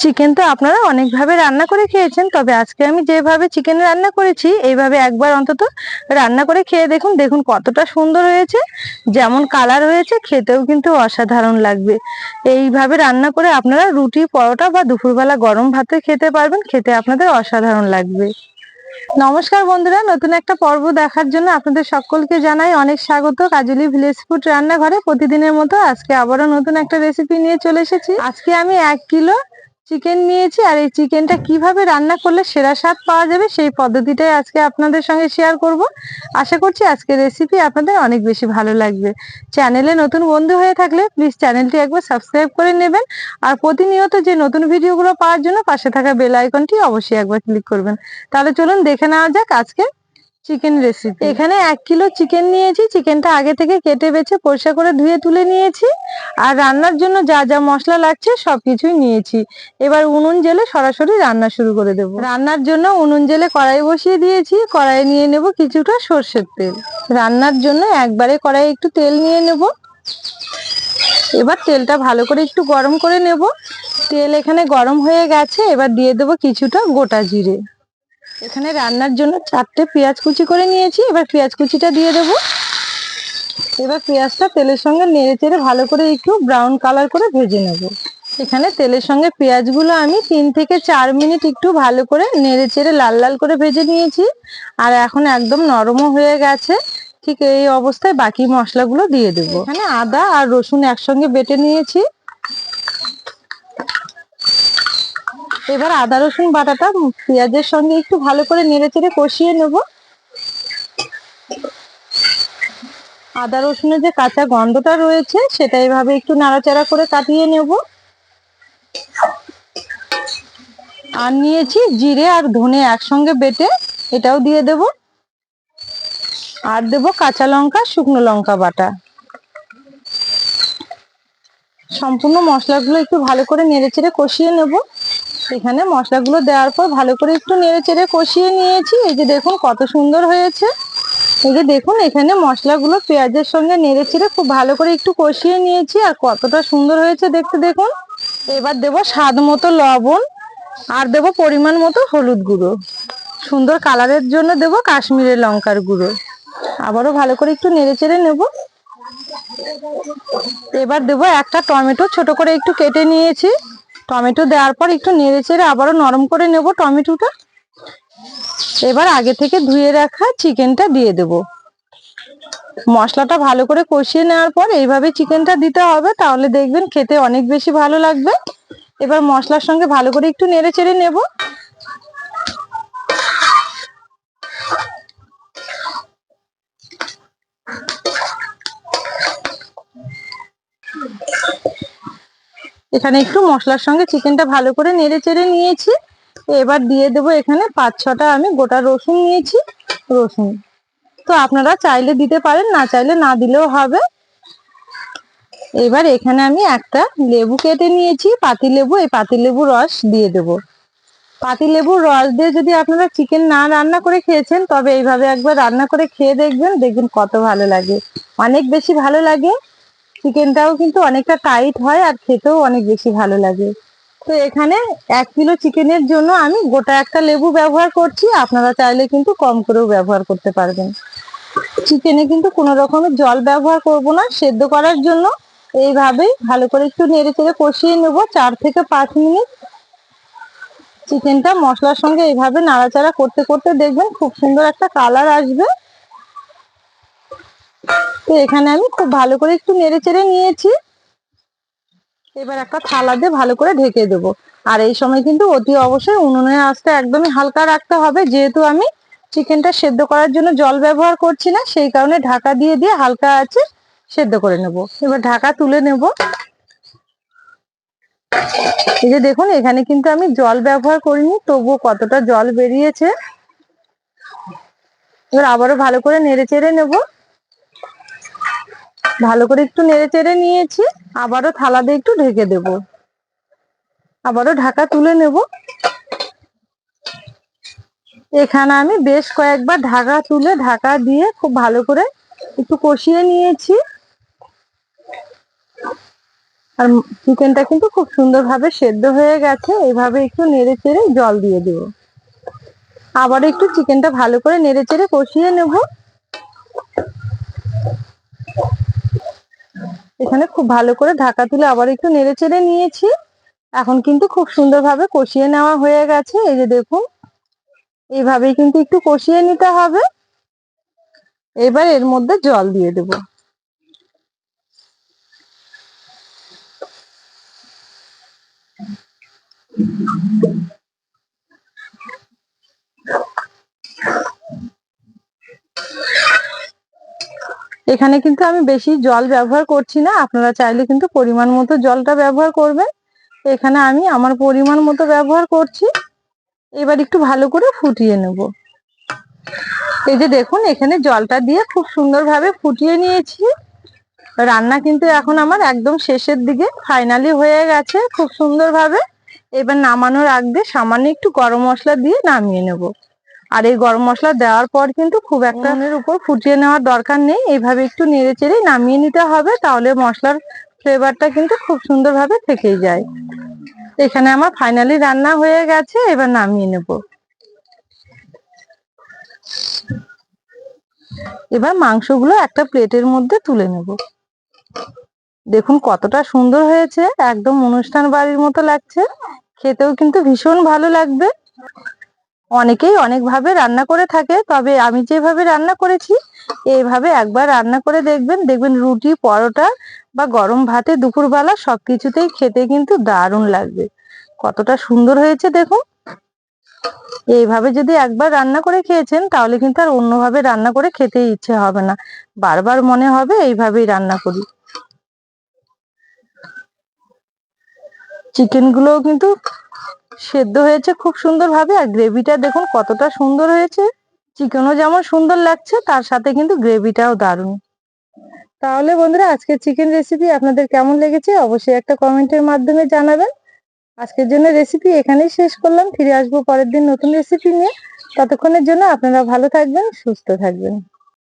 Chicken তো আপনারা অনেকভাবে রান্না করে খেয়েছেন, তবে আজকে আমি যেভাবে চিকেন রান্না করেছি এইভাবে একবার অন্তত রান্না করে খেয়ে দেখুন। দেখুন কতটা সুন্দর হয়েছে, যেমন কালার হয়েছে খেতেও কিন্তু অসাধারণ লাগবে। এইভাবে রান্না করে আপনারা রুটি, পরোটা বা দুপুরবেলা গরম ভাতে খেতে পারবেন, খেতে আপনাদের অসাধারণ লাগবে। নমস্কার বন্ধুরা, নতুন একটা পর্ব দেখার জন্য আপনাদের সকলকে জানাই অনেক স্বাগত। কাজলি ভিলেজ ফুড রান্নাঘরে প্রতিদিনের মতো আজকে আবারও নতুন একটা রেসিপি নিয়ে চলে এসেছি। আজকে আমি 1 কিলো চিকেন নিয়েছি, আর এই চিকেনটা কিভাবে রান্না করলে সেরা স্বাদ পাওয়া যাবে সেই পদ্ধতিটাই আজকে আপনাদের সঙ্গে শেয়ার করব। আশা করছি আজকের রেসিপি আপনাদের অনেক বেশি ভালো লাগবে। চ্যানেলে নতুন বন্ধু হয়ে থাকলে প্লিজ চ্যানেলটি একবার সাবস্ক্রাইব করে নেবেন, আর প্রতিনিয়ত যে নতুন ভিডিওগুলো পাওয়ার জন্য পাশে থাকা বেল আইকনটি অবশ্যই একবার ক্লিক করবেন। তাহলে চলুন দেখে নেওয়া যাক আজকে চিকেন রেসিপি। এখানে 1 কিলো চিকেন নিয়েছি। চিকেনটা আগে থেকে কেটে বেছে পরিষ্কার করে ধুয়ে তুলে নিয়েছি, আর রান্নার জন্য যা যা মশলা লাগছে সবকিছুই নিয়েছি। এবার উনুন জেলে সরাসরি রান্না শুরু করে দেব। রান্নার জন্য উনুন জেলে কড়াই বসিয়ে দিয়েছি। কড়াইয়ে নিয়ে নেব কিছুটা সর্ষের তেল। রান্নার জন্য একবারে কড়াইয়ে একটু তেল নিয়ে নেব। এবার তেলটা ভালো করে একটু গরম করে নেব। তেল এখানে গরম হয়ে গেছে, এবার দিয়ে দেব কিছুটা গোটা জিরে। এখানে রান্নার জন্য 4টে পেঁয়াজ কুচি করে নিয়েছি, এবার পেঁয়াজ কুচিটা দিয়ে দেব। এবার পেঁয়াজটা তেলের সঙ্গে নেড়ে চেড়ে ভালো করে একটু ব্রাউন কালার করে ভেজে নেব। এখানে তেলের সঙ্গে পেঁয়াজগুলো আমি 3 থেকে 4 মিনিট একটু ভালো করে নেড়ে চেড়ে লাল লাল করে ভেজে নিয়েছি, আর এখন একদম নরমও হয়ে গেছে। ঠিক এই অবস্থায় বাকি মশলাগুলো দিয়ে দেব। এখানে আদা আর রসুন একসঙ্গে বেটে নিয়েছি। এবার আদা রসুন বাটাটা পেঁয়াজের সঙ্গে একটু ভালো করে নেড়ে চেড়ে কষিয়ে নেব। আদা রসুনের যে কাঁচা গন্ধটা রয়েছে সেটা এইভাবে একটু নাড়াচাড়া করে কাটিয়ে নেব। আর নিয়েছি জিরে আর ধনে একসঙ্গে বেটে, এটাও দিয়ে দেব। আর দেব কাঁচা লঙ্কা, শুকনো লঙ্কা বাটা। সম্পূর্ণ মশলাগুলো একটু ভালো করে নেড়েচেড়ে কষিয়ে নেব। এখানে মশলাগুলো দেওয়ার পর ভালো করে একটু নেড়েচেড়ে কষিয়ে নিয়েছি। এই যে দেখুন কত সুন্দর হয়েছে। এই যে দেখুন এখানে মশলাগুলো পেঁয়াজের সঙ্গে নেড়েচেড়ে খুব ভালো করে একটু কষিয়ে নিয়েছি, আর কতটা সুন্দর হয়েছে দেখতে দেখুন। এবার দেব স্বাদ মতো লবণ, আর দেব পরিমাণ মতো হলুদ গুঁড়ো। সুন্দর কালারের জন্য দেব কাশ্মীরি লঙ্কার গুঁড়ো। আবারও ভালো করে একটু নেড়েচেড়ে নেব। এবার দেব একটা টমেটো, ছোট করে একটু কেটে নিয়েছি। টমেটো দেওয়ার পর একটু নেড়েচেড়ে আবারও নরম করে নেব টমেটোটা। এবার আগে থেকে ধুয়ে রাখা চিকেনটা দিয়ে দেব। মশলাটা ভালো করে কষিয়ে নেওয়ার পর এইভাবে চিকেনটা দিতে হবে, তাহলে দেখবেন খেতে অনেক বেশি ভালো লাগবে। এবার মশলার সঙ্গে ভালো করে একটু নেড়েচেড়ে নেব। এখানে একটু মশলার সঙ্গে চিকেনটা ভালো করে নেড়েচেড়ে নিয়েছি। এবার দিয়ে দেব এখানে 5-6টা আমি গোটা রসুন নিয়েছি। রসুন তো আপনারা চাইলে দিতে পারেন, না চাইলে না দিলেও হবে। এবার এখানে আমি একটা লেবু কেটে নিয়েছি, পাতিলেবু। এই পাতিলেবুর রস দিয়ে দেব। পাতিলেবুর রস দিয়ে যদি আপনারা চিকেন না রান্না করে খেয়েছেন, তবে এইভাবে একবার রান্না করে খেয়ে দেখবেন, দেখবেন কত ভালো লাগে, অনেক বেশি ভালো লাগে। চিকেনটাও কিন্তু অনেকটা টাইট হয়, আর খেতেও অনেক বেশি ভালো লাগে। তো এখানে 1 কিলো চিকেনের জন্য আমি গোটা একটা লেবু ব্যবহার করছি। আপনারা চাইলে কিন্তু কম করেও ব্যবহার করতে পারবেন। চিকেনে কিন্তু কোনো রকমের জল ব্যবহার করব না সেদ্ধ করার জন্য। এইভাবেই ভালো করে একটু নেড়ে চেড়ে কষিয়ে নেব 4 থেকে 5 মিনিট। চিকেনটা মশলার সঙ্গে এইভাবে নাড়াচাড়া করতে করতে দেখবেন খুব সুন্দর একটা কালার আসবে। তো এখানে আমি খুব ভালো করে একটু নেড়ে চেড়ে নিয়েছি। এবার একটা থালা দিয়ে ভালো করে ঢেকে দেব। আর এই সময় কিন্তু অতি অবশ্যই উনুনের আঁচটা একদমই হালকা রাখতে হবে, যেহেতু আমি চিকেনটা সেদ্ধ করার জন্য জল ব্যবহার করছি না, সেই কারণে ঢাকা দিয়ে দিয়ে হালকা আঁচে সেদ্ধ করে নেব। এবার ঢাকা তুলে নেব। এই যে দেখুন এখানে কিন্তু আমি জল ব্যবহার করিনি, তবুও কতটা জল বেরিয়েছে। এবার আবারও ভালো করে নেড়ে চেড়ে নেব। ভালো করে একটু নেড়ে চেড়ে নিয়েছি। আবারও থালা দিয়ে একটু ঢেকে দেব। আবারও ঢাকা তুলে নেব। এখানে আমি বেশ কয়েকবার ঢাকা তুলে ঢাকা দিয়ে খুব ভালো করে একটু কষিয়ে নিয়েছি। আর চিকেনটা কিন্তু খুব সুন্দরভাবে সেদ্ধ হয়ে গেছে। এইভাবে একটু নেড়ে চেড়ে জল দিয়ে দেবো। আবার একটু চিকেনটা ভালো করে নেড়ে চেড়ে কষিয়ে নেব। এখানে খুব ভালো করে ঢাকা তুলে আবার একটু নেড়ে চেড়ে নিয়েছি। এখন কিন্তু খুব সুন্দরভাবে কষিয়ে নেওয়া হয়ে গেছে। এই যে দেখুন, এইভাবেই কিন্তু একটু কষিয়ে নিতে হবে। এবার এর মধ্যে জল দিয়ে দেব। এখানে কিন্তু আমি বেশি জল ব্যবহার করছি না, আপনারা চাইলে কিন্তু পরিমাণ মতো জলটা ব্যবহার করবেন। এখানে আমি আমার পরিমাণ মতো ব্যবহার করছি। এবার একটু ভালো করে ফুটিয়ে নেব। এই যে দেখুন, এখানে জলটা দিয়ে খুব সুন্দরভাবে ফুটিয়ে নিয়েছি। রান্না কিন্তু এখন আমার একদম শেষের দিকে, ফাইনালি হয়ে গেছে খুব সুন্দরভাবে। এবার নামানোর আগে সামান্য একটু গরম মশলা দিয়ে নামিয়ে নেব। আর এই গরম মশলা দেওয়ার পর কিন্তু খুব একটা উনুনের উপর ফুটিয়ে নেওয়ার দরকার নেই। এইভাবে একটু নেড়ে চেড়ে নামিয়ে নিতে হবে, তাহলে মশলার ফ্লেভারটা কিন্তু খুব সুন্দরভাবে থেকেই যায়। এখানে আমার ফাইনালি রান্না হয়ে গেছে, এবার নামিয়ে নেব। এবার মাংসগুলো একটা প্লেটের মধ্যে তুলে নেব। দেখুন কতটা সুন্দর হয়েছে, একদম অনুষ্ঠান বাড়ির মতো লাগছে। খেতেও কিন্তু ভীষণ ভালো লাগবে। অনেকেই অনেক ভাবে রান্না করে থাকে, তবে আমি যেভাবে রান্না করেছি এইভাবে একবার রান্না করে দেখবেন। দেখবেন রুটি, পরোটা বা গরম ভাতে দুপুরবেলা সবকিছুতেই খেতে কিন্তু দারুণ লাগবে। কতটা সুন্দর হয়েছে দেখুন। এইভাবে যদি একবার রান্না করে খেয়েছেন, তাহলে কিন্তু আর অন্যভাবে রান্না করে খেতে ইচ্ছে হবে না। বারবার মনে হবে এইভাবেই রান্না করি। চিকেন গুলোও কিন্তু সেদ্ধ হয়েছে খুব সুন্দরভাবে, আর গ্রেভিটা দেখুন কতটা সুন্দর হয়েছে। চিকেনও যেমন সুন্দর লাগছে, তার সাথে কিন্তু গ্রেভিটাও দারুণ। তাহলে বন্ধুরা, আজকের চিকেন রেসিপি আপনাদের কেমন লেগেছে অবশ্যই একটা কমেন্টের মাধ্যমে জানাবেন। আজকের জন্য রেসিপি এখানেই শেষ করলাম। ফিরে আসবো পরের দিন নতুন রেসিপি নিয়ে। ততক্ষণের জন্য আপনারা ভালো থাকবেন, সুস্থ থাকবেন।